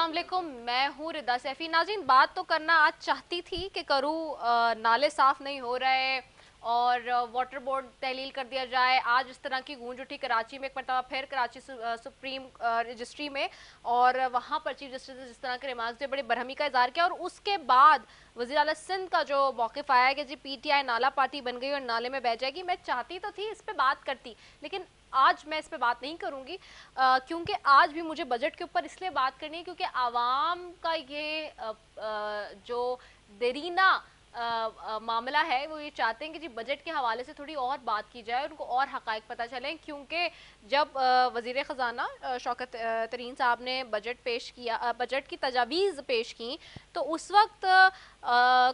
अस्सलाम वालेकुम, मैं हूँ रिदा सैफी। नाज़रीन, बात तो करना आज चाहती थी कि करूँ, नाले साफ़ नहीं हो रहे और वाटर बोर्ड तहलील कर दिया जाए। आज इस तरह की गूंज उठी कराची में, एक मरतबा फिर कराची सुप्रीम रजिस्ट्री में, और वहाँ पर चीफ जस्टिस ने जिस तरह के रिमार्क्स दिए, बड़ी बरहमी का इजहार किया। और उसके बाद वज़ीर आला सिंध का जो मौक़िफ़ आया कि जी पीटीआई नाला पार्टी बन गई और नाले में बह जाएगी। मैं चाहती तो थी इस पर बात करती, लेकिन आज मैं इस पे बात नहीं करूंगी, क्योंकि आज भी मुझे बजट के ऊपर इसलिए बात करनी है क्योंकि आवाम का ये जो देरीना मामला है, वो ये चाहते हैं कि जी बजट के हवाले से थोड़ी और बात की जाए, उनको और हकायक पता चलें। क्योंकि जब वज़ीर ख़जाना शौकत तरीन साहब ने बजट पेश किया, बजट की तजावीज़ पेश की, तो उस वक्त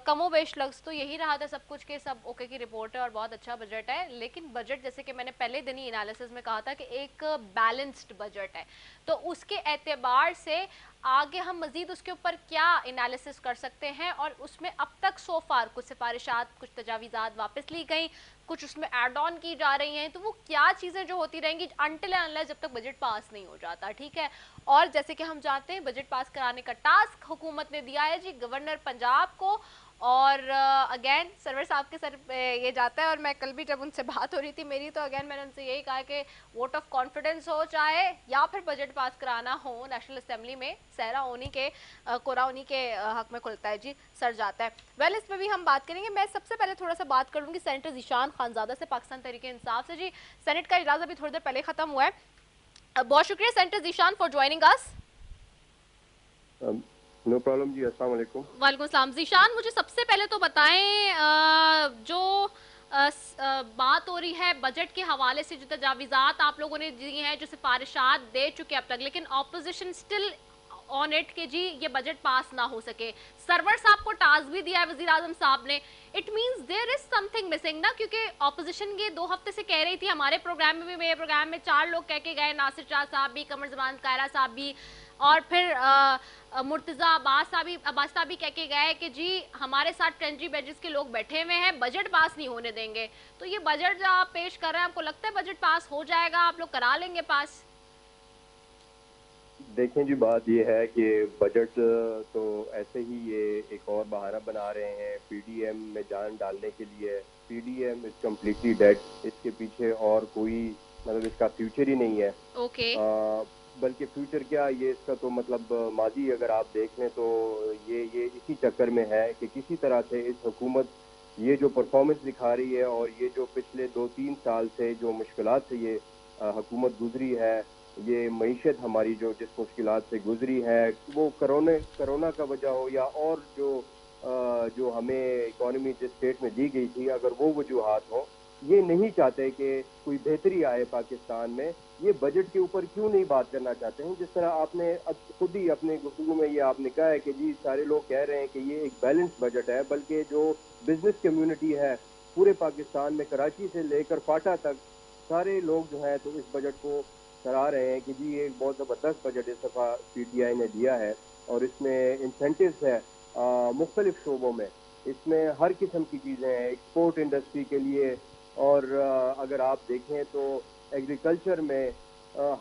कमो बेश लफ्ज़ तो यही रहा था सब कुछ के सब ओके की रिपोर्ट है और बहुत अच्छा बजट है। लेकिन बजट, जैसे कि मैंने पहले दिन ही एनालिसिस में कहा था, कि एक बैलेंस्ड बजट है। तो उसके एतबार से आगे हम मजीद उसके ऊपर क्या एनालिसिस कर सकते हैं, और उसमें अब तक सो फार कुछ सिफारिशात, कुछ तजावीज़ात वापस ली गई, कुछ उसमें ऐड ऑन की जा रही हैं, तो वो क्या चीज़ें जो होती रहेंगी अनटिल अनलेस जब तक बजट पास नहीं हो जाता, ठीक है। और जैसे कि हम जानते हैं, बजट पास कराने का टास्क हुकूमत ने दिया है जी गवर्नर पंजाब को, और अगेन सरवर साहब के सर पे ये जाता है। और मैं कल भी जब उनसे बात हो रही थी मेरी, तो अगेन मैंने उनसे यही कहा कि वोट ऑफ कॉन्फिडेंस हो चाहे, या फिर बजट पास कराना हो नेशनल असेंबली में, सहरा उन्हीं के कोरा उन्हीं के हक में खुलता है जी, सर जाता है। वेल, इस पर भी हम बात करेंगे। मैं सबसे पहले थोड़ा सा बात करूंगी सेनेटर ज़ीशान खानज़ादा से, पाकिस्तान तहरीक इंसाफ से। जी, सेनेट का इजलास अभी थोड़ी देर पहले खत्म हुआ है। बहुत शुक्रिया senator Zeeshan for joining us. No problem ji. अस्सलाम वालेकुम। वालेकुम सलाम। ज़ीशान, मुझे सबसे पहले तो बताएं, जो बात हो रही है बजट के हवाले से, जो तजावीज़ात आप लोगों ने दी हैं, जो सिफारिशात दे चुके अब तक, लेकिन ऑपोजिशन स्टिल ऑन इट कि जी ये बजट पास ना हो सके। सरवर साहब को टास्क भी दिया है वज़ीर आज़म साहब ने। It means there is something missing ना, क्योंकि ऑपोजिशन ये 2 हफ्ते से कह रही थी, हमारे प्रोग्राम में भी, मेरे प्रोग्राम में 4 लोग कह के गए, नासिर शाह साहब भी, कमर जमान कायरा साहब भी, और फिर मुर्तज़ा अब्बास साहब भी कह के गए कि जी हमारे साथ ट्रेंजी बेजिस के लोग बैठे हुए हैं, बजट पास नहीं होने देंगे। तो ये बजट जो आप पेश कर रहे हैं, आपको लगता है बजट पास हो जाएगा, आप लोग करा लेंगे पास? देखें जी, बात ये है कि बजट तो ऐसे ही ये एक और बहाना बना रहे हैं पीडीएम में जान डालने के लिए। PDM is completely dead. इसके पीछे और कोई मतलब इसका फ्यूचर ही नहीं है। ओके। बल्कि फ्यूचर क्या, ये इसका तो मतलब माजी अगर आप देख लें तो ये इसी चक्कर में है कि किसी तरह से इस हुकूमत ये जो परफॉर्मेंस दिखा रही है, और ये जो पिछले 2-3 साल से जो मुश्किलात से ये हुकूमत गुजरी है, ये मईशत हमारी जो जिस मुश्किलात से गुजरी है, वो कोरोना का वजह हो या और जो हमें इकॉनमी जिस स्टेट में दी गई थी, अगर वो वजूहात हो, ये नहीं चाहते कि कोई बेहतरी आए पाकिस्तान में। ये बजट के ऊपर क्यों नहीं बात करना चाहते हैं? जिस तरह आपने खुद ही अपने गुफ्तगू में ये आपने कहा है कि जी सारे लोग कह रहे हैं कि ये एक बैलेंस बजट है, बल्कि जो बिजनेस कम्युनिटी है पूरे पाकिस्तान में, कराची से लेकर फाटा तक, सारे लोग जो है तो इस बजट को सराह रहे हैं कि जी ये एक बहुत ज़बरदस्त बजट इस दफ़ा पीटीआई ने दिया है, और इसमें इंसेंटिव्स है मुख्तलिफ शोबों में। इसमें हर किस्म की चीज़ें हैं एक्सपोर्ट इंडस्ट्री के लिए, और अगर आप देखें तो एग्रीकल्चर में,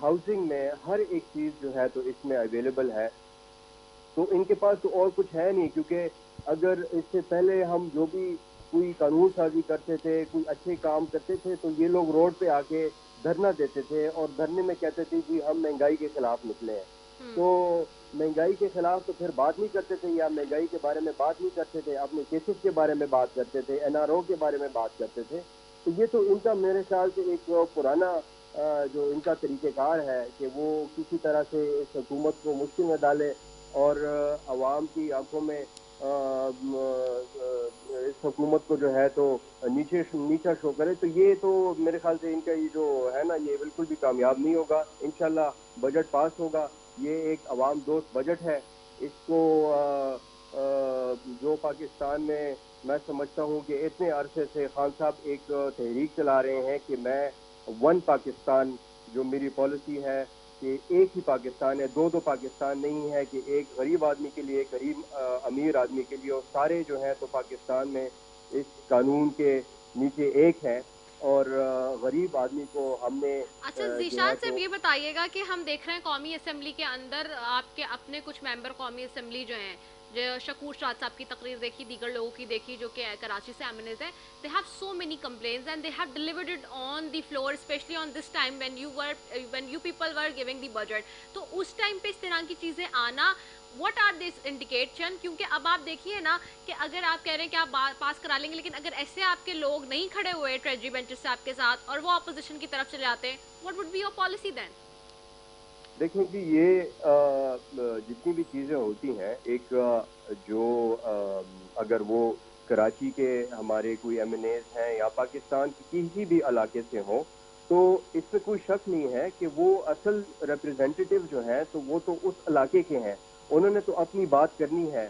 हाउसिंग में, हर एक चीज़ जो है तो इसमें अवेलेबल है। तो इनके पास तो और कुछ है नहीं, क्योंकि अगर इससे पहले हम जो भी कोई कानून साजी करते थे, कोई अच्छे काम करते थे, तो ये लोग रोड पे आके धरना देते थे और धरने में कहते थे जी हम महंगाई के खिलाफ निकले हैं। तो महंगाई के खिलाफ तो फिर बात नहीं करते थे, या महंगाई के बारे में बात नहीं करते थे, अपने केसेस के बारे में बात करते थे, एनआरओ के बारे में बात करते थे। तो ये तो इनका मेरे ख्याल से एक पुराना जो इनका तरीक़ेकार है कि वो किसी तरह से इस हुकूमत को मुश्किल में डाले और आवाम की आंखों में इस हुकूमत को जो है तो नीचा शो करे। तो ये तो मेरे ख्याल से इनका ये जो है ना, ये बिल्कुल भी कामयाब नहीं होगा। इंशाल्लाह बजट पास होगा। ये एक अवाम दोस्त बजट है। इसको जो पाकिस्तान में मैं समझता हूँ कि इतने अरसे से खान साहब एक तहरीक चला रहे हैं कि मैं वन पाकिस्तान, जो मेरी पॉलिसी है कि एक ही पाकिस्तान है, दो पाकिस्तान नहीं है, कि एक गरीब आदमी के लिए, एक गरीब अमीर आदमी के लिए, और सारे जो हैं तो पाकिस्तान में इस कानून के नीचे एक हैं। और गरीब आदमी को हमने अच्छा जो है जीशान साहब, तो। ये बताइएगा कि हम देख रहे हैं कौमी असेंबली के अंदर आपके अपने कुछ मेंबर कौमी असेंबली जो हैं, जो शकूर शाद साहब की तकरीर देखी, दीगर लोगों की देखी जो कि कराची से एमिनेज हैं, they have so many complaints and they have delivered it on the floor, specially on this time when you people were giving the budget. तो उस टाइम पे इस तरह की चीज़ें आना, व्हाट आर दिस इंडिकेशन? क्योंकि अब आप देखिए ना कि अगर आप कह रहे हैं कि आप पास करा लेंगे, लेकिन अगर ऐसे आपके लोग नहीं खड़े हुए ट्रेजरी बेंचेस से आपके साथ और वो अपोजिशन की तरफ चले जाते हैं, what would be your policy then? देखिए जी, ये जितनी भी चीज़ें होती हैं, एक जो अगर वो कराची के हमारे कोई एमएनएज हैं या पाकिस्तान की किसी भी इलाके से हों, तो इसमें कोई शक नहीं है कि वो असल रिप्रेजेंटेटिव जो हैं, तो वो तो उस इलाके के हैं। उन्होंने तो अपनी बात करनी है।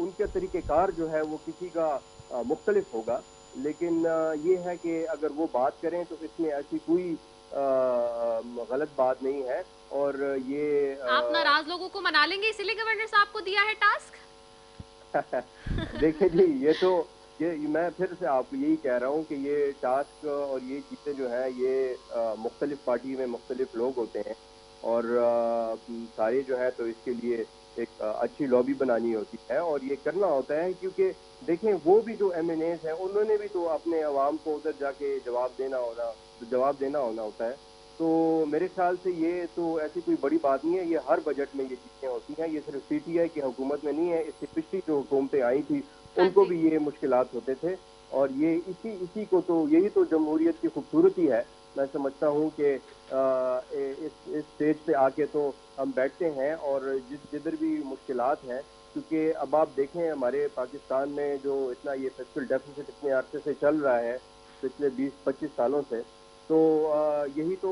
उनका तरीक़ेकार जो है वो किसी का मुख्तलिफ होगा, लेकिन ये है कि अगर वो बात करें तो इसमें ऐसी कोई गलत बात नहीं है। और ये आप नाराज लोगों को मना लेंगे, इसीलिए गवर्नर साहब को दिया है टास्क? देखिए जी, ये तो ये मैं फिर से आपको यही कह रहा हूँ कि ये टास्क और ये चीज़ें जो है ये मुख्तलिफ पार्टी में मुख्तलिफ लोग होते हैं, और सारे जो है तो इसके लिए एक अच्छी लॉबी बनानी होती है और ये करना होता है, क्योंकि देखें वो भी जो एमएनएज हैं उन्होंने भी तो अपने अवाम को उधर जाके जवाब देना होना होता है। तो मेरे ख्याल से ये तो ऐसी कोई बड़ी बात नहीं है, ये हर बजट में ये चीज़ें होती हैं। ये सिर्फ पीटीआई की हुकूमत में नहीं है, इससे पिछली जो हुकूमतें आई थी हाँ उनको जी। भी ये मुश्किलात होते थे। और ये इसी इसी को तो यही तो जमहूरियत की खूबसूरती है। मैं समझता हूँ कि इस स्टेज पे आके तो हम बैठते हैं और जिधर भी मुश्किलात हैं, क्योंकि अब आप देखें हमारे पाकिस्तान में जो इतना ये फिस्कल डेफिसिट इतने अरसे से चल रहा है, पिछले 20-25 सालों से, तो यही तो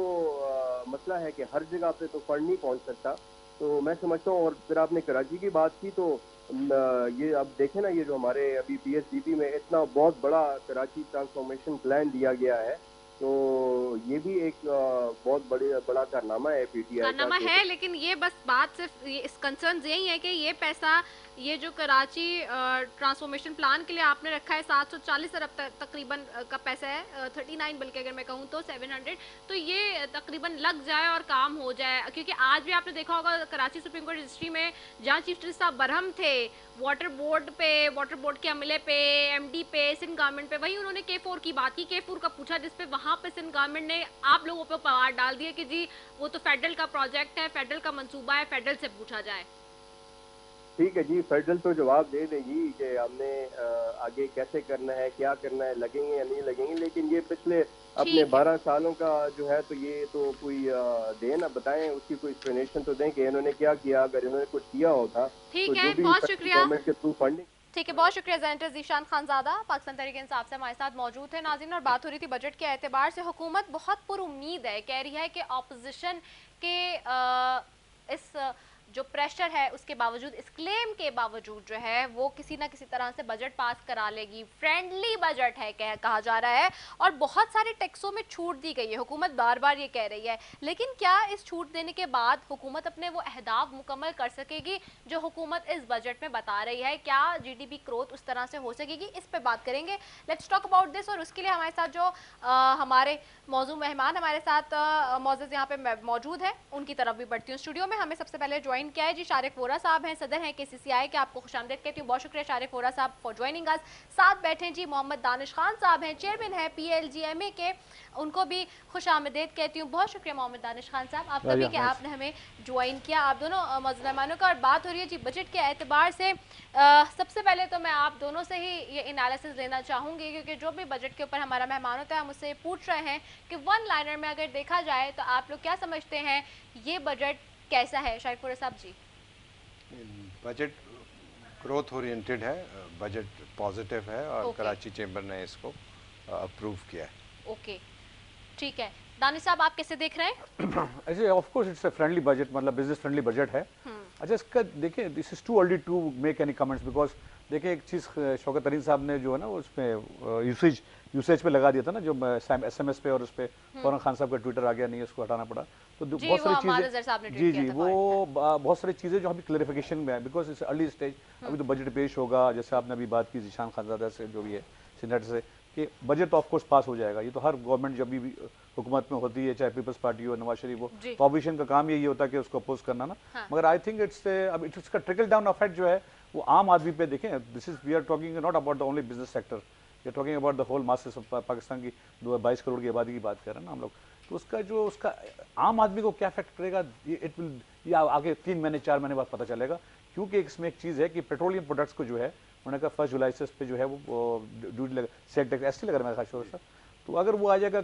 मसला है कि हर जगह पे तो फंड नहीं पहुंच सकता। तो मैं समझता हूँ, और फिर आपने कराची की बात की तो ये अब देखें ना, ये जो हमारे अभी पीएसडीपी में इतना बहुत बड़ा कराची ट्रांसफॉर्मेशन प्लान दिया गया है, तो ये भी एक बहुत बड़ा कारनामा है पीटीआई का कारनामा कि। है, लेकिन ये बस बात सिर्फ इस कंसर्न यही है कि ये पैसा, ये जो कराची ट्रांसफॉर्मेशन प्लान के लिए आपने रखा है 740 अरब तकरीबन का पैसा है, 39 बल्कि अगर मैं कहूँ तो 700, तो ये तकरीबन लग जाए और काम हो जाए। क्योंकि आज भी आपने देखा होगा कराची सुप्रीम कोर्ट रजिस्ट्री में जहाँ चीफ जस्टिस साहब बरहम थे वाटर बोर्ड के अमले पे, एमडी पे, सिंध गवर्नमेंट पे, वही उन्होंने K4 की बात की, K4 का पूछा, जिसपे वहां पे सिंध गवर्नमेंट ने आप लोगों पे पवार डाल दिया कि जी वो तो फेडरल का प्रोजेक्ट है, फेडरल का मंसूबा है, फेडरल से पूछा जाए। ठीक है जी, फेडरल तो जवाब दे देगी कि हमने आगे कैसे करना है, क्या करना है, लगेंगे या नहीं लगेंगे, लेकिन ये पिछले अपने ठीक है। 12 सालों का जो है तो ये तो कोई दें ना, बताएं उसकी कोई एक्सप्लेनेशन तो दें कि इन्होंने क्या किया। अगर इन्होंने कुछ किया होता तो ठीक है, जो भी बहुत फेडरल शुक्रिया। गवर्नमेंट के थ्रू फंडिंग। ठीक है, बहुत शुक्रिया। जेनेटर जीशान खानजादा पाकिस्तान तहरीक इंसाफ से हमारे साथ मौजूद थे। नाज़रीन, और बात हो रही थी बजट के एतबार से, हुकूमत बहुत पुरुम्मीद है, कह रही है कि अपोजिशन के इस जो प्रेशर है उसके बावजूद, इस क्लेम के बावजूद जो है वो किसी ना किसी तरह से बजट पास करा लेगी। फ्रेंडली बजट है कहा जा रहा है, और बहुत सारे टैक्सों में छूट दी गई है, हुकूमत बार बार ये कह रही है। लेकिन क्या इस छूट देने के बाद हुकूमत अपने वो अहदाफ मुकम्मल कर सकेगी जो हुकूमत इस बजट में बता रही है? क्या जीडीपी ग्रोथ उस तरह से हो सकेगी? इस पे बात करेंगे। Let's talk about this. और उसके लिए हमारे साथ जो हमारे मौजूद मेहमान हमारे साथ मौजूद यहाँ पे मौजूद है, उनकी तरफ भी बढ़ती हूँ। स्टूडियो में हमें सबसे पहले ज्वाइन किया है जी शारिक वोरा साहब हैं, सदर हैं केसीसीआई के। आपको खुशामदीद कहती हूँ, बहुत शुक्रिया शारिक वोरा साहब फॉर ज्वाइनिंग अस। साथ बैठे जी मोहम्मद दानिश खान साहब हैं, चेयरमैन है पीएलजीएमए के, उनको भी खुशामदीद कहती हूँ। बहुत शुक्रिया मोहम्मद दानिश खान साहब आपका भी कि आपने हमें ज्वाइन किया। आप दोनों मौजूद मेहमानों का, और बात हो रही है जी बजट के एतबार से। सबसे पहले तो मैं आप दोनों से ही ये एनालिसिस लेना चाहूँगी, क्योंकि जो भी बजट के ऊपर हमारा मेहमान होता है हम उससे पूछ रहे हैं कि वन लाइनर में अगर देखा जाए तो आप लोग क्या समझते हैं ये बजट कैसा है? शारिक वोरा साहब जी। बजट ग्रोथ ओरिएंटेड है, बजट पॉजिटिव है, और कराची चेंबर ने इसको अप्रूव किया है। ओके, ठीक है। दानिश साहब, आप कैसे देख रहे हैं? ऐसे of course it's a friendly budget, मतलब बिजनेस फ्रेंडली बजट है। अच्छा, इसका देखिए, this is too early to make any comments, because देखिए एक चीज़ शौकत तरीन साहब ने जो है ना उसमें यूसेज पे लगा दिया था ना, जो एसएमएस पे, और उस पर फौरन खान साहब का ट्विटर आ गया, नहीं उसको हटाना पड़ा। तो बहुत सारी चीज़ें, जी वो बहुत सारी चीज़ें जो अभी क्लैरिफिकेशन में है, बिकॉज इट्स अर्ली स्टेज। अभी तो बजट पेश होगा, जैसे आपने अभी बात की जीशान खानजादा से जो भी है सीनेट से, कि बजट ऑफ कोर्स पास हो जाएगा, ये तो हर गवर्नमेंट जब भी हुकूमत में होती है, चाहे पीपल्स पार्टी हो, नवाज शरीफ हो, तो ऑपोजिशन का काम यही होता है कि उसको अपोज करना ना। हाँ। मगर आई थिंक अब इसका ट्रिकल डाउन इफेक्ट जो है वो आम आदमी पे देखें, this is we are talking not about the only business sector, we are talking about the whole masses of Pakistan की 22 करोड़ की आबादी की बात कर रहे हैं ना हम लोग। तो उसका आम आदमी को क्या इफेक्ट करेगा, इट विल ये आगे 3 महीने 4 महीने बाद पता चलेगा, क्योंकि इसमें एक चीज़ है कि पेट्रोलियम प्रोडक्ट्स को जो है उन्होंने कहा 1 जुलाई से इस पे जो है वो ड्यूटी लगा, सेल टैक्स एसटी लगा मेरा खास सर। तो अगर वो आ जाएगा,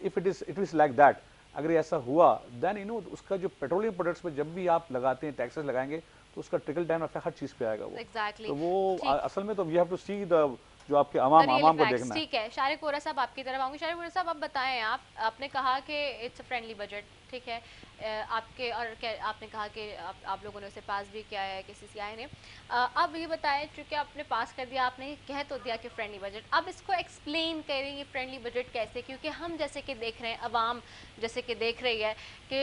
if it is like that, अगर ऐसा हुआ देन यू नो उसका जो पेट्रोलियम प्रोडक्ट्स पे जब भी आप लगाते हैं टैक्सेस लगाएंगे तो उसका ट्रिकल डाउन इफेक्ट हर चीज़ पे आएगा वो। Exactly. तो वो असल में तो we have to see the जो आपके आवाम को देखना है। ठीक है, शारिक वोरा साहब आपकी तरफ आऊंगी। शारिक वोरा साहब, आप बताएं, आपने कहा कि इट्स अ फ्रेंडली बजट, ठीक है, आपके और आपने कहा कि आप लोगों ने उसे पास भी किया है KCCI ने। अब ये बताएं, चूँकि आपने पास कर दिया, आपने कह तो दिया कि फ्रेंडली बजट, अब इसको एक्सप्लेन करेंगे फ्रेंडली बजट कैसे, क्योंकि हम जैसे कि देख रहे हैं, अवाम जैसे कि देख रही है कि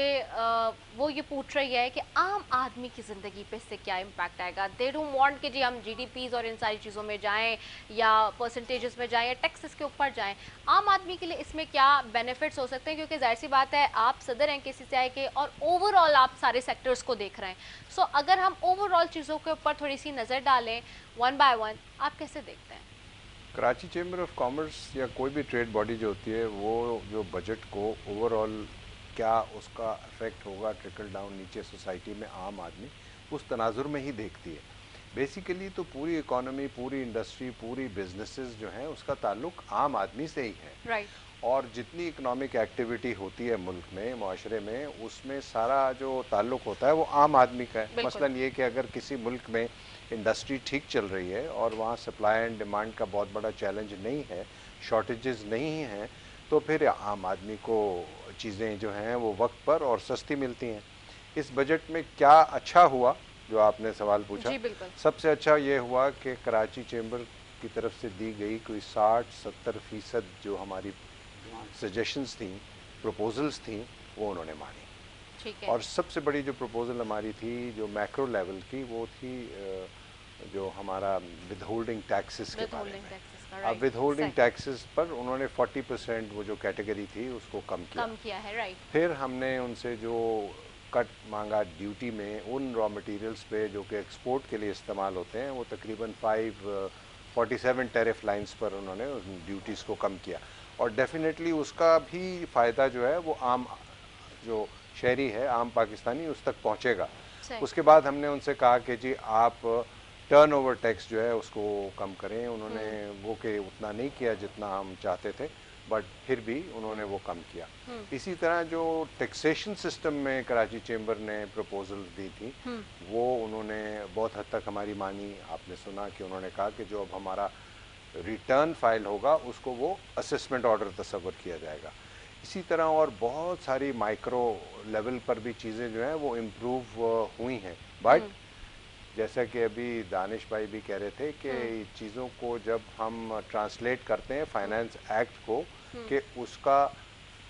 वो ये पूछ रही है कि आम आदमी की ज़िंदगी पे इससे क्या इम्पैक्ट आएगा। दे डोंट वांट कि जी हम GDPs और इन सारी चीज़ों में जाएं या परसेंटेजेस में जाएं या टैक्सेस के ऊपर जाएं। आम आदमी के लिए इसमें क्या बेनिफिट्स हो सकते हैं, क्योंकि जाहिर सी बात है आप सदर हैं KCCI के और ओवरऑल आप सारे सेक्टर्स को देख रहे हैं। सो अगर हम ओवरऑल चीज़ों के ऊपर थोड़ी सी नज़र डालें वन बाय वन, आप कैसे देखते हैं? कराची चैम्बर ऑफ कॉमर्स या कोई भी ट्रेड बॉडी जो होती है वो जो बजट को ओवरऑल क्या उसका इफेक्ट होगा ट्रिकल डाउन नीचे सोसाइटी में आम आदमी, उस तनाजुर में ही देखती है। बेसिकली तो पूरी इकोनॉमी, पूरी इंडस्ट्री, पूरी बिजनेसेस जो हैं उसका ताल्लुक आम आदमी से ही है। राइट। और जितनी इकोनॉमिक एक्टिविटी होती है मुल्क में, माशरे में, उसमें सारा जो ताल्लुक होता है वो आम आदमी का है। मसलन ये कि अगर किसी मुल्क में इंडस्ट्री ठीक चल रही है और वहाँ सप्लाई एंड डिमांड का बहुत बड़ा चैलेंज नहीं है, शॉर्टेजेस नहीं हैं, तो फिर आम आदमी को चीज़ें जो हैं वो वक्त पर और सस्ती मिलती हैं। इस बजट में क्या अच्छा हुआ जो आपने सवाल पूछा, सबसे अच्छा ये हुआ कि कराची चैम्बर की तरफ से दी गई कोई 60-70% जो हमारी सजेशंस थी, प्रपोजल्स थी, वो उन्होंने मानी। ठीक है। और सबसे बड़ी जो प्रपोजल हमारी थी जो मैक्रो लेवल की, वो थी जो हमारा विदहोल्डिंग टैक्सेस के बारे में। अब विदहोल्डिंग टैक्सेस पर उन्होंने 40% वो जो कैटेगरी थी उसको कम किया है। राइट। फिर हमने उनसे जो कट मांगा ड्यूटी में उन रॉ मटेरियल्स पे जो कि एक्सपोर्ट के लिए इस्तेमाल होते हैं, वो तकरीबन 47 टैरिफ लाइंस पर उन्होंने उन ड्यूटीज़ को कम किया। और डेफिनेटली उसका भी फ़ायदा जो है वो आम जो शहरी है, आम पाकिस्तानी, उस तक पहुंचेगा। उसके बाद हमने उनसे कहा कि जी आप टर्नओवर टैक्स जो है उसको कम करें। उन्होंने वो कि उतना नहीं किया जितना हम चाहते थे, बट फिर भी उन्होंने वो कम किया। इसी तरह जो टैक्सेशन सिस्टम में कराची चैम्बर ने प्रपोजल दी थी, वो उन्होंने बहुत हद तक हमारी मानी। आपने सुना कि उन्होंने कहा कि जो अब हमारा रिटर्न फाइल होगा उसको वो असेसमेंट ऑर्डर तस्वर किया जाएगा। इसी तरह और बहुत सारी माइक्रो लेवल पर भी चीज़ें जो हैं वो इम्प्रूव हुई हैं। बट जैसा कि अभी दानिश भाई भी कह रहे थे कि चीज़ों को जब हम ट्रांसलेट करते हैं फाइनेंस एक्ट को, कि उसका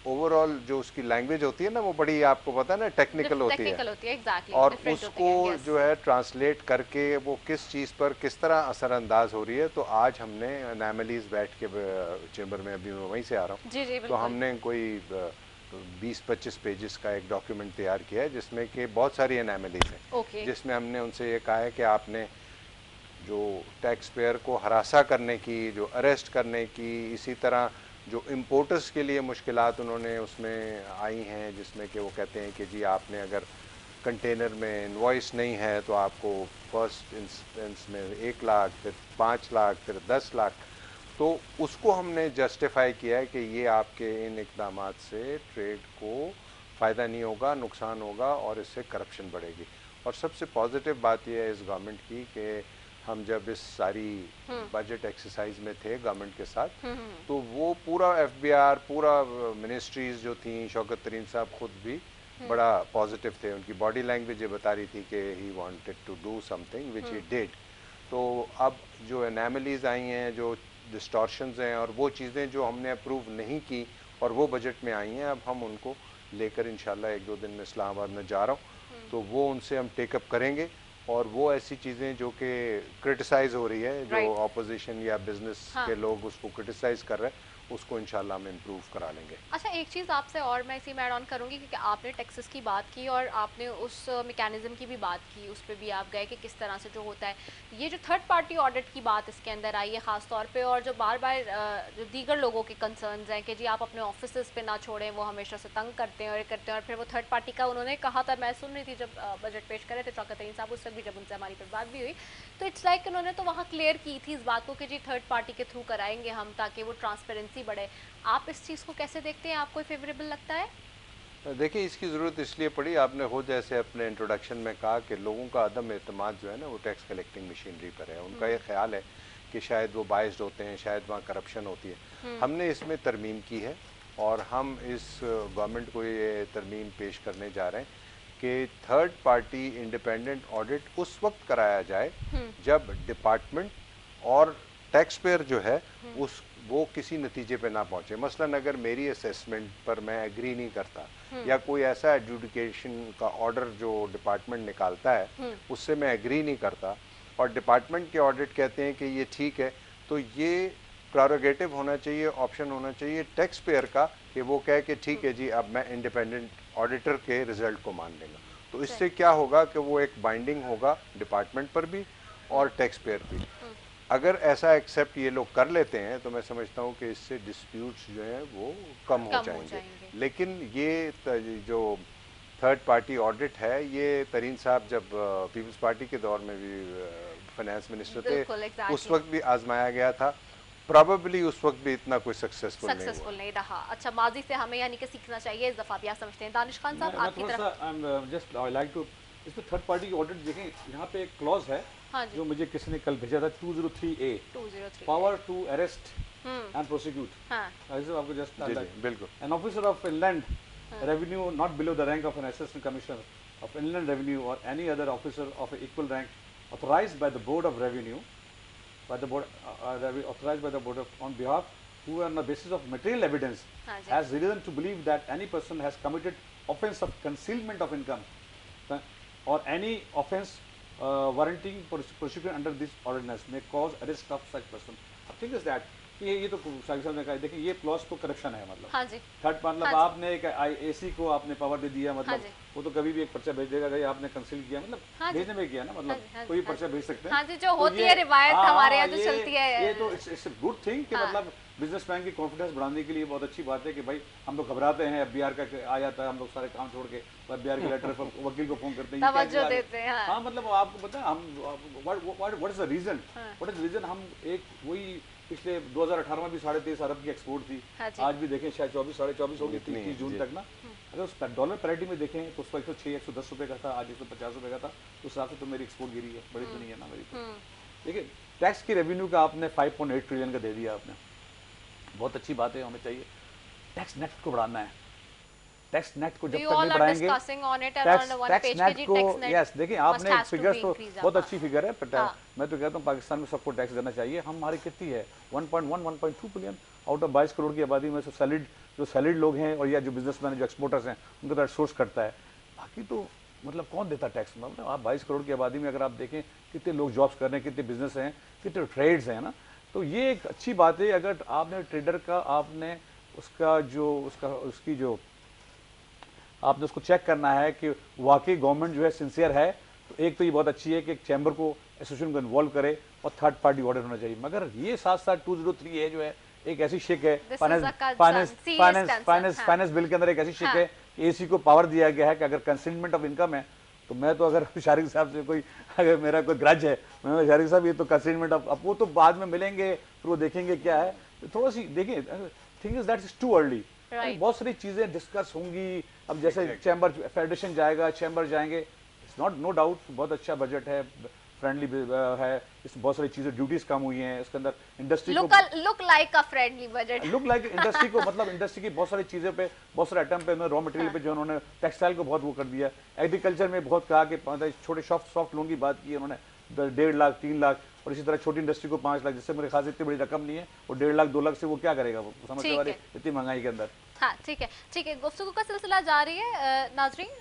ओवरऑल जो उसकी लैंग्वेज होती है ना, वो बड़ी, आपको पता है ना, टेक्निकल होती है। exactly. और उसको जो है ट्रांसलेट करके वो किस चीज़ पर किस तरह असरअंदाज हो रही है। तो आज हमने एनामलीज बैठ के चैम्बर में, अभी मैं वहीं से आ रहा हूँ, तो हमने कोई 20-25 पेजेस का एक डॉक्यूमेंट तैयार किया है जिसमें कि बहुत सारी एनामलीज हैं। जिसमें हमने उनसे ये कहा है कि आपने जो टैक्स पेयर को हरासा करने की, जो अरेस्ट करने की, इसी तरह जो इम्पोर्टर्स के लिए मुश्किलात उन्होंने उसमें आई हैं, जिसमें कि वो कहते हैं कि जी आपने अगर कंटेनर में इनवॉइस नहीं है तो आपको फर्स्ट इंस्टेंस में 1 लाख, फिर 5 लाख, फिर 10 लाख। तो उसको हमने जस्टिफाई किया है कि ये आपके इन इक़दामात से ट्रेड को फ़ायदा नहीं होगा, नुकसान होगा और इससे करप्शन बढ़ेगी। और सबसे पॉजिटिव बात यह है इस गवर्नमेंट की कि हम जब इस सारी बजट एक्सरसाइज में थे गवर्नमेंट के साथ, तो वो पूरा FBR, पूरा मिनिस्ट्रीज जो थी, शौकत तरीन साहब खुद भी बड़ा पॉजिटिव थे। उनकी बॉडी लैंग्वेज ये बता रही थी कि he wanted to do something which he did. तो अब जो एनामलीज आई हैं, जो डिस्टॉर्शंस हैं, और वो चीज़ें जो हमने अप्रूव नहीं की और वो बजट में आई हैं, अब हम उनको लेकर इंशाल्लाह 1-2 दिन में इस्लामाबाद में जा रहा हूँ, तो वो उनसे हम टेकअप करेंगे और वो ऐसी चीज़ें जो कि क्रिटिसाइज हो रही है, जो Right. ऑपोजिशन या बिजनेस के लोग उसको क्रिटिसाइज कर रहे हैं, उसको इंशाल्लाह हम इम्प्रूव करा लेंगे। अच्छा, एक चीज़ आपसे और मैं इसी में ऐड ऑन करूँगी, क्योंकि आपने टैक्सेस की बात की और आपने उस मैकेनिज़्म की भी बात की, उस पे भी आप गए कि किस तरह से जो होता है, ये जो थर्ड पार्टी ऑडिट की बात इसके अंदर आई है ख़ास तौर पे, और जो बार बार जो दीगर लोगों के कंसर्न्स हैं कि जी आप अपने ऑफिस पे ना छोड़ें, वो हमेशा से तंग करते हैं और ये करते हैं, और फिर वो थर्ड पार्टी का उन्होंने कहा था, मैं सुन रही थी जब बजट पेश करे थे शौकत तरीन साहब, उस वक्त भी जब उनसे हमारी पर बात भी हुई, तो इट्स लाइक उन्होंने तो वहाँ क्लियर की थी इस बात को कि जी थर्ड पार्टी के थ्रू कराएंगे हम, ताकि वो ट्रांसपेरेंसी बढ़े। आप इस चीज़ को कैसे देखते हैं, आपको फेवरेबल लगता है? देखिए, इसकी ज़रूरत इसलिए पड़ी, आपने खुद जैसे अपने इंट्रोडक्शन में कहा कि लोगों का अदम एतमाद जो है ना वो टैक्स कलेक्टिंग मशीनरी पर है। उनका ये ख्याल है कि शायद वो बाइस्ड होते हैं, शायद वहाँ करप्शन होती है। हमने इसमें तरमीम की है और हम इस गवर्नमेंट को ये तरमीम पेश करने जा रहे हैं कि थर्ड पार्टी इंडिपेंडेंट ऑडिट उस वक्त कराया जाए जब डिपार्टमेंट और टैक्स पेयर जो है उस वो किसी नतीजे पे ना पहुंचे। मसलन अगर मेरी असेसमेंट पर मैं एग्री नहीं करता या कोई ऐसा एडजुडिकेशन का ऑर्डर जो डिपार्टमेंट निकालता है उससे मैं एग्री नहीं करता और डिपार्टमेंट के ऑडिट कहते हैं कि ये ठीक है, तो ये प्रेरोगेटिव होना चाहिए, ऑप्शन होना चाहिए टैक्स पेयर का कि वो कहे कि ठीक है जी अब मैं इंडिपेंडेंट ऑडिटर के रिजल्ट को मान लेगा। तो इससे क्या होगा कि वो एक बाइंडिंग होगा डिपार्टमेंट पर भी और टैक्स पेयर भी। अगर ऐसा एक्सेप्ट ये लोग कर लेते हैं तो मैं समझता हूँ कि इससे डिस्प्यूट्स जो हैं वो कम हो जाएंगे। लेकिन ये जो थर्ड पार्टी ऑडिट है, ये तरीन साहब जब पीपल्स पार्टी के दौर में भी फाइनेंस मिनिस्टर थे उस वक्त भी आजमाया गया था, प्रॉबेबली उस वक्त भी इतना कोई सक्सेसफुल नहीं रहा। अच्छा, माजी से हमें यानी कि सीखना चाहिए इस दफा भी, आप समझते हैं? दानिश खान साहब आपकी तरफ जस्ट आई लाइक टू इसमें थर्ड पार्टी की ऑडिट देखें, यहाँ पे एक क्लॉज है जो मुझे किसी ने कल भेजा था 203A, power to arrest and prosecute. आपको जस्ट बिल्कुल, an officer of inland revenue not below the rank of an assistant commissioner of inland revenue और any other officer of equal rank authorised by the board of revenue authorized by the board on behalf who on the basis of material evidence has reason to believe that any person has committed offence of concealment of income or any offence warranting prosecution under this ordinance may cause arrest of such person. The thing is that ये तो शाकिब साहब ने कहा, देखिए ये clause तो corruption है, मतलब हाँ जी, थर्ड मतलब आपने एक एसी को आपने पावर दे दिया, मतलब वो तो कभी भी एक पर्चा भेज देगा कि आपने कंसील किया, मतलब भेजने में किया ना, मतलब कोई पर्चा भेज सकते हैं। हाँ जी, जो होती है रिवायत हमारे यहाँ जो चलती है, ये तो इट्स अ गुड थिंग कि मतलब बिजनेसमैन की कॉन्फिडेंस बढ़ाने के लिए बहुत अच्छी बात है कि भाई हम लोग घबराते हैं, एफबीआर का आ जाता है, हम लोग सारे काम छोड़ के एफबीआर के लेटर पर वकील को फोन करते हैं, तवज्जो देते हैं। हाँ, मतलब आपको पता है हम व्हाट इज द रीजन हम एक वही पिछले 2018 में भी 23.5 अरब की एक्सपोर्ट थी, आज भी देखें शायद 24-24.5 होगी 30 जून तक ना। अगर उस डॉलर पैरिटी में देखें तो उसका 106-110 रुपए का था, आज 150 रुपए का था, उस हिसाब से तो मेरी एक्सपोर्ट गिरी है, बड़ी तो नहीं है ना मेरी। देखिए टैक्स की रेवेन्यू का आपने 5.8 ट्रिलियन का दे दिया आपने, बहुत अच्छी बात है, हमें चाहिए टैक्स नेट को बढ़ाना है। टैक्स नेट को जब तक नहीं बढ़ाएंगे, टैक्स नेट को, यस देखिए आपने फिगर्स तो बहुत अच्छी फिगर है, बट मैं तो कहता हूँ पाकिस्तान में सबको टैक्स देना चाहिए। हमारी कितनी है 1.1-1.2 बिलियन आउट ऑफ 22 करोड़ की आबादी में से सैलरीड लोग हैं और या जो बिजनेसमैन जो एक्सपोर्टर्स हैं उनको तो सोर्स करता है, बाकी तो मतलब कौन देता टैक्स। मतलब आप 22 करोड़ की आबादी में अगर आप देखें कितने लोग जॉब्स कर रहे हैं, कितने बिजनेस हैं, कितने ट्रेड्स हैं ना, तो ये एक अच्छी बात है। अगर आपने ट्रेडर का आपने उसकी जो आपने उसको चेक करना है कि वाकई गवर्नमेंट जो है सिंसियर है, तो एक तो ये बहुत अच्छी है कि एक चैम्बर को एसोसिएशन को इन्वॉल्व करे और थर्ड पार्टी ऑडिट होना चाहिए। मगर ये साथ साथ 203A जो है एक ऐसी शिक है, फाइनेंस बिल के अंदर एक ऐसी शिक है कि एसी को पावर दिया गया है कि अगर कंसेंटमेंट ऑफ इनकम है तो मैं तो अगर शारिक साहब से कोई अगर मेरा कोई ग्रज है, मैं शारिक साहब ये तो कंसेंटमेंट ऑफ, अब वो तो बाद में मिलेंगे फिर वो देखेंगे क्या है, तो थोड़ा सी देखिए thing is that is too early. बहुत सारी चीजें डिस्कस होंगी। अब जैसे चैम्बर फेडरेशन जाएगा, चैम्बर जाएंगे, इट्स नॉट नो डाउट बहुत अच्छा बजट है, फ्रेंडली है, इसमें बहुत सारी चीजें ड्यूटीज कम हुई हैं, इसके अंदर इंडस्ट्री लुक लाइक अ friendly budget, look like industry को, मतलब इंडस्ट्री की बहुत सारी चीजें पे, बहुत सारे आइटम पे, रॉ मटेरियल पे जो उन्होंने टेक्सटाइल को बहुत वो कर दिया, एग्रीकल्चर में बहुत कहा कि छोटे सॉफ्ट लोन की बात की उन्होंने, 1.5 लाख 3 लाख, और इसी तरह छोटी इंडस्ट्री को 5 लाख, जिससे मेरे खास इतनी बड़ी रकम नहीं है, वो 1.5 लाख 2 लाख से वो क्या करेगा, वो समझते वाले इतनी महंगाई के अंदर। हाँ ठीक है, गुफ्तगू का सिलसिला जारी है। नाजरीन,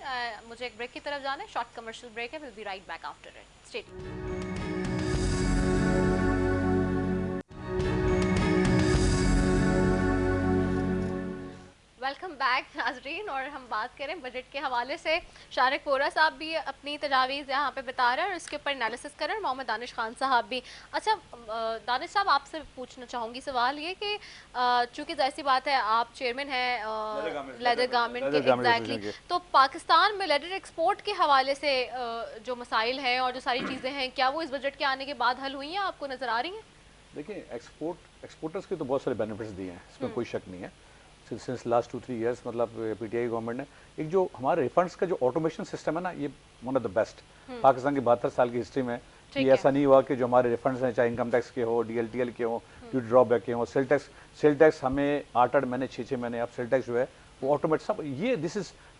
मुझे एक ब्रेक की तरफ जाना है, शॉर्ट कमर्शियल ब्रेक है, will be right back after it, stay tuned. Welcome back नाजरीन, और हम बात करें बजट के हवाले से। शारिक वोरा साहब भी अपनी तजावीज़ यहाँ पे बता रहे हैं और इसके ऊपर एनालिसिस कर रहे हैं, मोहम्मद दानिश खान साहब भी। अच्छा दानिश साहब, आपसे पूछना चाहूँगी सवाल ये कि चूँकि जैसी बात है आप चेयरमैन हैं लेदर गारमेंट के, एग्जैक्टली, तो पाकिस्तान में लेदर एक्सपोर्ट के हवाले से जो मसाइल हैं और जो सारी चीज़ें हैं, क्या वो इस बजट के आने के बाद हल हुई हैं, आपको नज़र आ रही हैं? देखिए, एक्सपोर्टर्स के तो बहुत सारे बेनिफिट्स दिए हैं, इसमें कोई शक नहीं है। सिंस लास्ट 2-3 इयर्स मतलब पीटीआई गवर्नमेंट ने एक जो हमारे रिफंड्स का जो ऑटोमेशन सिस्टम है ना, ये one of the best Pakistan की 72 साल की हिस्ट्री में। ये ऐसा नहीं हुआ कि जो हमारे रिफंड्स हैं, चाहे इनकम टैक्स के हो, डीएलटीएल के हो, ड्यूटी ड्रॉबैक के हो, सेल टैक्स हमें 8-8 महीने 6-6 महीने, अब सेल टैक्स जो है वो ऑटोमेट सब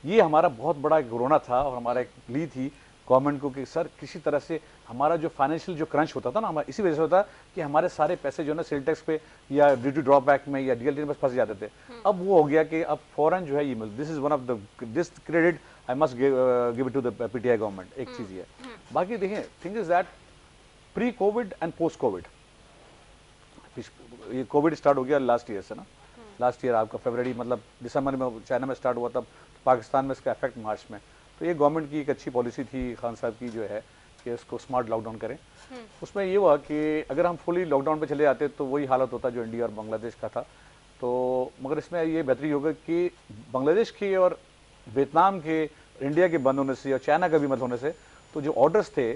ये हमारा बहुत बड़ा एक रोना था और हमारा एक प्ली थी गवर्नमेंट को कि सर किसी तरह से हमारा जो फाइनेंशियल जो क्रंच होता था ना, हमारा इसी वजह से होता कि हमारे सारे पैसे जो है ना सेल टैक्स पे या ड्यूटी ड्रॉबैक में या डीएलटी में फंस जाते थे। अब वो हो गया कि अब फौरन जो है ये this is one of the this credit I must give it to the PTI government. एक चीज़ ये बाकी देखिए, thing is that pre COVID and post COVID, ये कोविड स्टार्ट हो गया लास्ट ईयर से ना, लास्ट ईयर आपका फरवरी मतलब दिसंबर में चाइना में स्टार्ट हुआ, तब पाकिस्तान में इसका इफेक्ट मार्च में। तो ये गवर्नमेंट की एक अच्छी पॉलिसी थी खान साहब की जो है कि इसको स्मार्ट लॉकडाउन करें। उसमें ये हुआ कि अगर हम फुली लॉकडाउन पे चले जाते तो वही हालत होता जो इंडिया और बांग्लादेश का था। तो मगर इसमें ये बेहतरी होगा कि बांग्लादेश के और वियतनाम के, इंडिया के बंद होने से और चाइना का भी बंद होने से तो जो ऑर्डर्स थे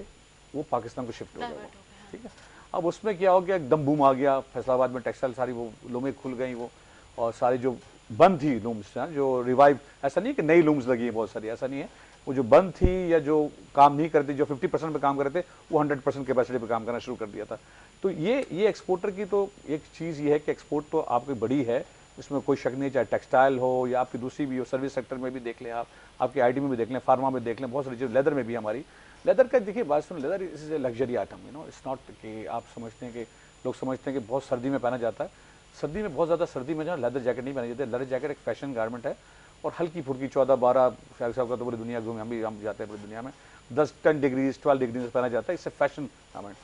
वो पाकिस्तान को शिफ्ट हो गए। ठीक है, अब उसमें क्या हो गया, एकदम बूम आ गया। फैसलाबाद में टेक्सटाइल सारी वो लूमें खुल गई वो, और सारी जो बंद थी लूम्स जो रिवाइव, ऐसा नहीं है कि नई लूम्स लगी है बहुत सारी, ऐसा नहीं है, वो जो बंद थी या जो काम नहीं करती, जो 50% पे काम कर रहे थे वो 100% कैपेसिटी पे काम करना शुरू कर दिया था। तो ये एक्सपोर्टर की तो एक चीज़ ये है कि एक्सपोर्ट तो आपकी बड़ी है, इसमें कोई शक नहीं, चाहे टेक्सटाइल हो या आपकी दूसरी भी हो, सर्विस सेक्टर में भी देख लें आप, आपके आईटी में भी देख लें, फार्मा में देख लें, बहुत सारी चीज़, लेदर में भी हमारी लेदर का देखिए बात सुन, leather is a luxury item, you know, it's not कि आप समझते हैं कि लोग समझते हैं कि बहुत सर्दी में पहना जाता है। सर्दी में बहुत ज़्यादा, सर्दी में जो लेदर जैकेट नहीं पहने जाते। लेदर जैकेट एक फैशन गारमेंट है और हल्की फुल्की 14-12 शायद साहब का तो पूरी दुनिया घूमे, हम जाते हैं पूरी दुनिया में, 10-10 डिग्रीज 12 डिग्रीज पहना जाता है, इससे फैशन गारमेंट।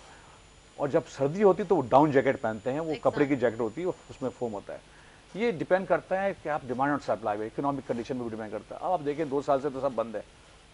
और जब सर्दी होती है तो वो डाउन जैकेट पहनते हैं, वो कपड़े की जैकेट होती है, उसमें फोम होता है। ये डिपेंड करता है कि आप डिमांड और सप्लाई में, इकोनॉमिक कंडीशन में भी डिपेंड करता है। अब आप देखें 2 साल से तो सब बंद है।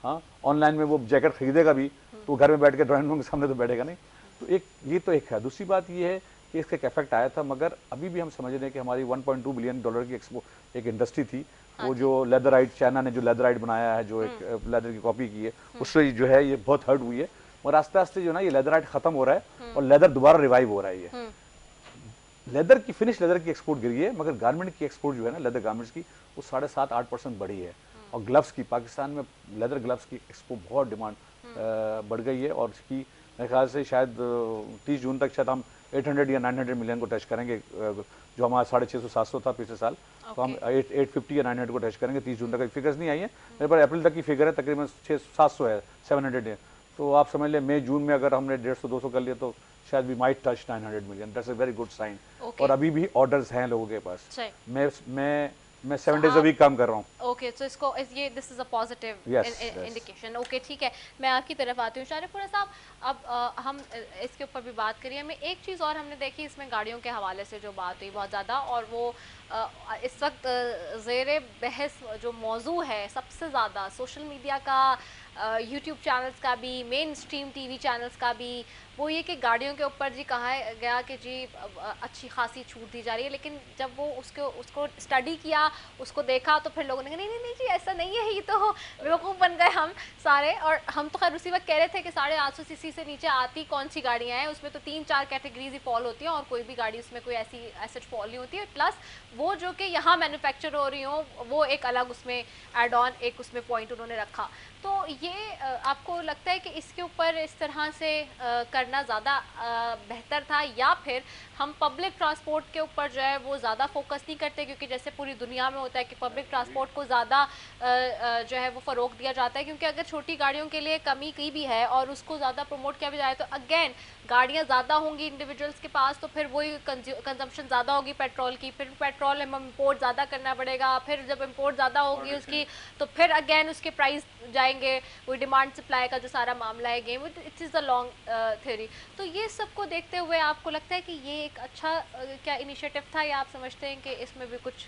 हाँ, ऑनलाइन में वो जैकेट खरीदेगा भी तो घर में बैठ के ड्राइंग रूम के सामने तो बैठेगा नहीं। तो ये एक है। दूसरी बात ये है कि इसका एक इफेक्ट आया था, मगर अभी भी हम समझ रहे हैं कि हमारी $1.2 बिलियन की एक इंडस्ट्री थी, वो जो लेदराइट, चाइना ने जो लेदराइट बनाया है, जो एक लेदर की कॉपी की है, उससे जो है ये बहुत हर्ट हुई है। और आस्ते आस्ते जो ना ये लेदराइट खत्म हो रहा है और लेदर दोबारा रिवाइव हो रहा है। ये लेदर की, फिनिश लेदर की एक्सपोर्ट गिरी है, मगर गारमेंट की एक्सपोर्ट जो है ना, लेदर गारमेंट्स की, वो 7.5-8% बढ़ी है। और ग्लव्स की, पाकिस्तान में लेदर ग्लव्स की एक्सपोर्ट बहुत डिमांड बढ़ गई है, और इसकी मेरे ख्याल से शायद 30 जून तक शायद हम 800 या 900 मिलियन को टच करेंगे, जो हमारा 650-700 था पिछले साल। तो हम 850 या 900 को टच करेंगे 30 जून तक। फिगर्स नहीं आई है मेरे पास, अप्रैल तक की फिगर है, तकरीबन 600-700 है, 700 है। तो आप समझ लें मई जून में अगर हमने 150-200 कर लिया तो शायद we might touch 900 million. That's a very good sign. और अभी भी ऑर्डर्स हैं लोगों के पास। मैं 7 डेज अ वीक काम कर रहा हूँ। ओके, तो इसको ये this is a positive indication. Okay, ठीक है, मैं आपकी तरफ आती हूँ शारिक वोरा साहब। अब हम इसके ऊपर भी बात करिए। हमें एक चीज़ और हमने देखी इसमें गाड़ियों के हवाले से जो बात हुई बहुत ज़्यादा, और वो इस वक्त ज़ेर बहस जो मौजू है सबसे ज़्यादा सोशल मीडिया का, यूट्यूब चैनल्स का भी, मेन स्ट्रीम टीवी चैनल्स का भी, वो ये कि गाड़ियों के ऊपर जी कहा गया कि जी अच्छी खासी छूट दी जा रही है, लेकिन जब वो उसको स्टडी किया, उसको देखा, तो फिर लोगों ने कहा नहीं नहीं नहीं जी ऐसा नहीं है, ये तो बेवकूफ़ बन गए हम सारे। और हम तो खैर उसी वक्त कह रहे थे कि 850 सीसी से नीचे आती कौन सी गाड़ियाँ हैं, उसमें तो 3-4 कैटेगरीज ही फॉल होती हैं और कोई भी गाड़ी उसमें कोई ऐसी एसेट फॉल नहीं होती है। प्लस वो जो कि यहाँ मैन्युफैक्चर हो रही हो वो एक अलग उसमें एड ऑन एक उसमें पॉइंट उन्होंने रखा। तो ये आपको लगता है कि इसके ऊपर इस तरह से करना ज़्यादा बेहतर था, या फिर हम पब्लिक ट्रांसपोर्ट के ऊपर जो है वो ज़्यादा फोकस नहीं करते, क्योंकि जैसे पूरी दुनिया में होता है कि पब्लिक ट्रांसपोर्ट को ज़्यादा जो है वो फ़रोग दिया जाता है, क्योंकि अगर छोटी गाड़ियों के लिए कमी की भी है और उसको ज़्यादा प्रमोट किया भी जाए तो अगेन गाड़ियाँ ज़्यादा होंगी इंडिविजुअल्स के पास, तो फिर वही कंजम्पशन ज़्यादा होगी पेट्रोल की, फिर पेट्रोल हम इम्पोर्ट ज़्यादा करना पड़ेगा, फिर जब इम्पोर्ट ज़्यादा होगी उसकी तो फिर अगेन उसके प्राइस जाएंगे, वो डिमांड सप्लाई का जो सारा मामला है game, it is a long theory. तो ये सबको देखते हुए आपको लगता है कि ये एक अच्छा क्या इनिशिएटिव था, या आप समझते हैं कि इसमें भी कुछ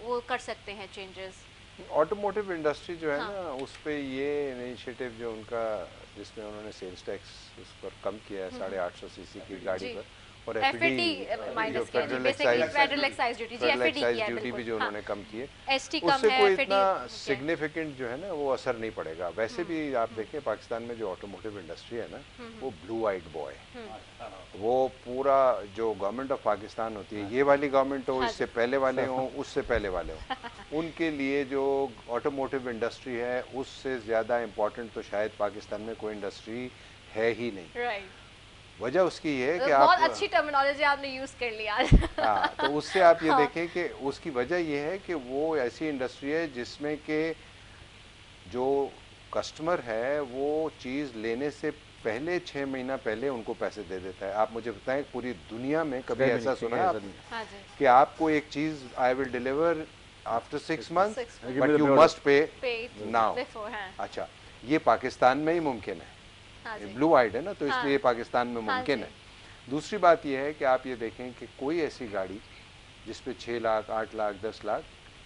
वो कर सकते हैं चेंजेस? ऑटोमोटिव इंडस्ट्री जो है हाँ। ना, उस पे ये इनिशिएटिव जो उनका, जिसमें उन्होंने सेल्स टैक्स उस पर कम किया है 850 सीसी की गाड़ी जी। पर, और FAT माइनस किया जी, बेसिकली फेडरल एक्साइज ड्यूटी जी, FAT किया है ड्यूटी भी बिल्कुल, जो हाँ। उन्होंने कम किए, ST कम उससे है, कोई FAT इतना किया है। सिग्निफिकेंट जो है ना वो असर नहीं पड़ेगा। वैसे भी आप देखें पाकिस्तान में जो ऑटोमोटिव इंडस्ट्री है ना, वो ब्लू आइड बॉय, वो पूरा जो गवर्नमेंट ऑफ पाकिस्तान होती है, ये वाली गवर्नमेंट हो, हाँ इससे पहले वाले हों, उससे पहले वाले हों, उनके लिए जो ऑटोमोटिव इंडस्ट्री है उससे ज़्यादा इम्पोर्टेंट तो शायद पाकिस्तान में कोई इंडस्ट्री है ही नहीं। राइट, वजह उसकी ये है कि बहुत आप, अच्छी टर्मिनोलॉजी आपने यूज कर लिया आज। हाँ, तो उससे आप ये हाँ। देखें कि उसकी वजह ये है कि वो ऐसी इंडस्ट्री है जिसमें कि जो कस्टमर है वो चीज़ लेने से पहले 6 महीना पहले उनको पैसे दे देता है। आप मुझे बताएं पूरी दुनिया में कभी कहीं भी ऐसा नहीं, सुना कहीं है ऐसा आपने नहीं। हाँ जी, कि आपको एक चीज़ I will deliver after 6 month 6 months but you must pay paid now? before, हाँ। अच्छा, ये पाकिस्तान में ही मुमकिन हाँ है, जी, ब्लू आइड है ना, तो हाँ। इसलिए ये पाकिस्तान में हाँ मुमकिन जी। है। दूसरी बात यह है कि आप ये देखें कि कोई ऐसी गाड़ी जिस पे 6 लाख 8 लाख 10 लाख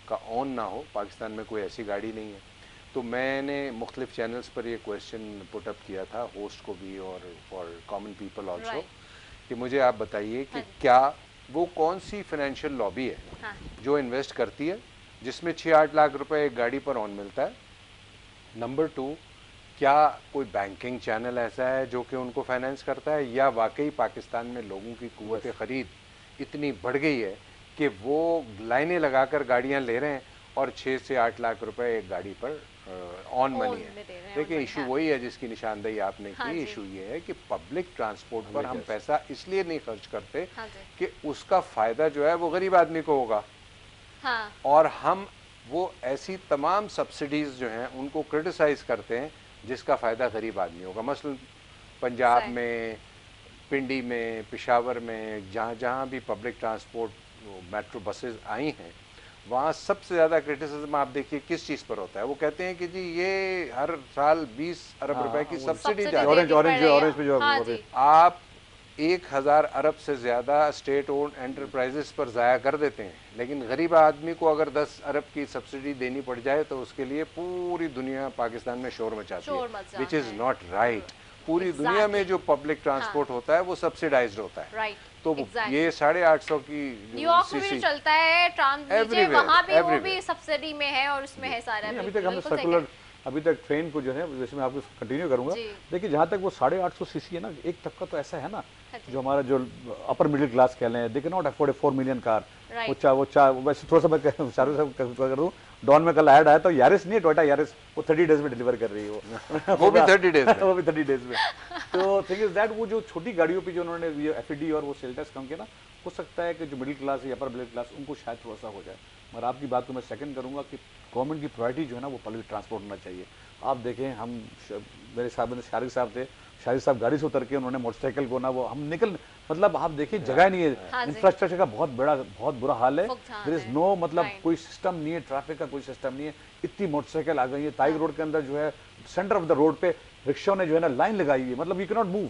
का ऑन ना हो, पाकिस्तान में कोई ऐसी गाड़ी नहीं है। तो मैंने मुख्तलिफ चैनल्स पर ये क्वेश्चन पुटअप किया था होस्ट को भी और for common people also, Right. कि मुझे आप बताइए कि हाँ जी। क्या वो कौन सी फाइनेंशियल लॉबी है हाँ, जो इन्वेस्ट करती है जिसमें 6-8 लाख रुपए एक गाड़ी पर ऑन मिलता है। नंबर 2, क्या कोई बैंकिंग चैनल ऐसा है जो कि उनको फाइनेंस करता है, या वाकई पाकिस्तान में लोगों की कुव्वत ख़रीद इतनी बढ़ गई है कि वो लाइनें लगाकर गाड़ियां ले रहे हैं और 6 से 8 लाख रुपए एक गाड़ी पर ऑन मनी में है। दे रहे हैं, देखिए on इशू money, वही है जिसकी निशानदेही आपने हाँ की। जी। इशू ये है कि पब्लिक ट्रांसपोर्ट पर हम पैसा इसलिए नहीं खर्च करते हाँ जी, कि उसका फ़ायदा जो है वो गरीब आदमी को होगा, हाँ, और हम वो ऐसी तमाम सब्सिडीज़ जो हैं उनको क्रिटिसाइज़ करते हैं जिसका फ़ायदा गरीब आदमी होगा। मसलन पंजाब सही। में, पिंडी में, पेशावर में, जहाँ जहाँ भी पब्लिक ट्रांसपोर्ट मेट्रो बसेस आई हैं, वहाँ सबसे ज़्यादा क्रिटिसिज्म आप देखिए किस चीज़ पर होता है। वो कहते हैं कि जी ये हर साल 20 अरब रुपए की सब्सिडी जा रही है। ऑरेंज ऑरेंज देनी पड़ ऑरेंज पे जो हाँ वो जी, आप 1000 अरब से ज़्यादा स्टेट ओन एंटरप्राइजेस पर ज़ाया कर देते हैं, लेकिन गरीब आदमी को अगर 10 अरब की सब्सिडी देनी पड़ जाए तो उसके लिए पूरी दुनिया पाकिस्तान में शोर मचाती शोर है, मचा विच इज़ है। Not right. पूरी दुनिया में जो पब्लिक ट्रांसपोर्ट होता है वो सब्सिडाइज्ड होता है। राइट, तो exactly. ये 850 की न्यूयॉर्क में भी सीसी चलता है ट्राम, Everywhere, वहाँ भी वो भी everywhere. सब्सिडी में है और उसमें है सारा। नहीं, अभी बिल्कुल, तक हमने बिल्कुल सही सर्कुलर, अभी तक ट्रेन को जो है जैसे मैं आपको कंटिन्यू करूंगा। जी। देखिए जहाँ तक वो 850 सीसी है ना, एक तबका तो ऐसा है ना हाँ जी। जो हमारा जो अपर मिडिल क्लास कह लें, they can not afford A 4 million car. Right. वो चा वैसे थोड़ा सा मैं चारों साहब कर दूं, डॉन में कल ऐड आया तो यारिस नहीं है, टोयोटा यारिस, वो 30 डेज में डिलीवर कर रही है वो भी 30 डेज में। वो भी 30 डेज में। तो थिंग इज दैट वो जो छोटी गाड़ियों पे जो उन्होंने ये एफईडी और वो सेल टैक्स कम किया ना, हो सकता है कि जो मिडिल क्लास या अपर मिडिल क्लास उनको शायद थोड़ा सा हो जाए। मगर आपकी बात को मैं सेकंड करूंगा कि गवर्नमेंट की प्रायोरिटी जो है ना वो पब्लिक ट्रांसपोर्ट होना चाहिए। आप देखें हम मेरे साहब शारिक साहब थे, शारिक साहब गाड़ी से उतर के उन्होंने मोटरसाइकिल को ना वो हम निकल, मतलब आप देखिए जगह नहीं है, हाँ जी। इंफ्रास्ट्रक्चर का बहुत बुरा हाल है। फुकथान देयर इज है। नो मतलब Right. कोई सिस्टम नहीं है, ट्रैफिक का कोई सिस्टम नहीं है, इतनी मोटरसाइकिल आ गई है। ताइग रोड के अंदर जो है सेंटर ऑफ द रोड पे रिक्शा ने जो है ना लाइन लगाई हुई है, मतलब यू कैन नॉट मूव।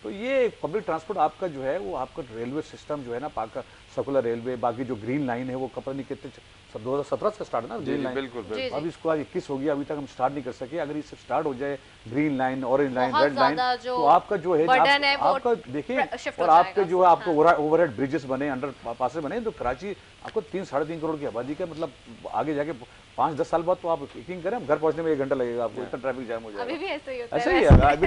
तो ये पब्लिक ट्रांसपोर्ट आपका जो है वो आपका रेलवे सिस्टम जो है ना, पाक सर्कुलर रेलवे, बाकी जो ग्रीन लाइन है वो पता नहीं कितने 2017 से स्टार्ट है ना ग्रीन लाइन। बिल्कुल जी, बिल्कुल। जी। अब इसको आज 21 हो गया, अभी तक हम स्टार्ट नहीं कर सके। अगर इससे स्टार्ट हो जाए ग्रीन लाइन, ऑरेंज लाइन, बहुत रेड लाइन, ज़्यादा जो तो आपका जो है burden है वो आपका देखिए, shift और हो आपके जाएगा। जो है आपको ओवरहेड ब्रिजेस बने, अंडर पासेस बने, तो कराची आपको 3-3.5 करोड़ की आबादी का, मतलब आगे जाके 5-10 साल बाद तो आप किंग करें, घर पहुंचने में 1 घंटा लगेगा आपको, इतना ट्रैफिक जाम हो जाएगा। अभी भी ऐसे ही होता है ऐसा ही वैसे। है।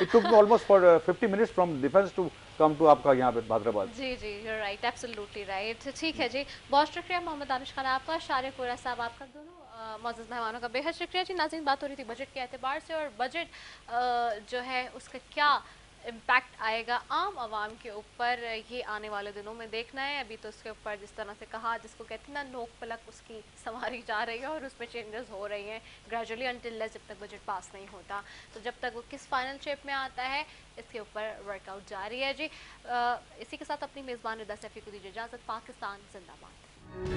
It took me almost for 50 minutes from defence to come to आपका यहाँ पे हैदराबाद। जी जी, राइट, एब्सोल्युटली राइट। ठीक है जी, बहुत शुक्रिया मोहम्मद दानिश खान आपका, शारिक वोरा साहब आपका, दोनों मौजूद मेहमानों का बेहद शुक्रिया जी। नाज़रीन, बात हो रही थी बजट के एतबार से, और बजट जो है उसका क्या इम्पैक्ट आएगा आम आवाम के ऊपर, ये आने वाले दिनों में देखना है। अभी तो उसके ऊपर जिस तरह से कहा, जिसको कहते हैं ना नोक पलक, उसकी संवारी जा रही है और उसमें चेंजेस हो रही हैं ग्रेजुअली अनटिल जब तक बजट पास नहीं होता। तो जब तक वो किस फाइनल शेप में आता है, इसके ऊपर वर्कआउट जारी है जी। इसी के साथ अपनी मेज़बान रिदा सैफी को दीजिए इजाज़त। पाकिस्तान जिंदाबाद।